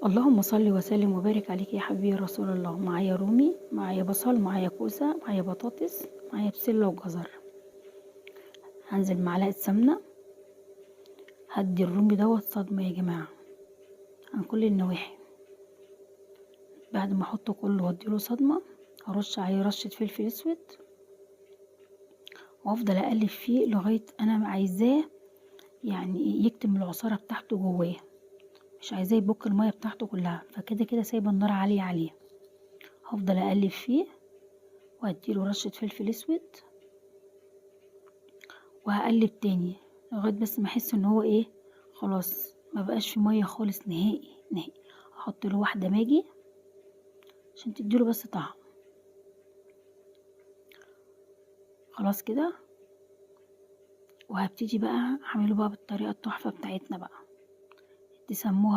اللهم صل وسلم وبارك عليك يا حبيبي يا رسول الله. معايا رومي، معايا بصل، معايا كوسة، معايا بطاطس، معايا بسلة وجزر. هنزل معلقة سمنة. هدي الرومي دوت صدمة يا جماعة عن كل النواحي. بعد ما احطه كله واديله صدمة، هرش عليه رشة فلفل اسود، وافضل اقلب فيه لغاية انا عايزاه يعني يكتم العصارة بتاعته جواه، مش عايزاه يبك المية بتاعته كلها. فكده كده سايبة النار عالية عليه. هفضل اقلب فيه وهديله رشة فلفل اسود، وهقلب تاني لغاية بس ما احس ان هو ايه، خلاص ما بقاش في مية خالص نهائي نهائي. احط له واحدة ماجي عشان تديله بس طعم. خلاص كده. وهبتدي بقى اعمله بقى بالطريقة التحفة بتاعتنا بقى، تسموها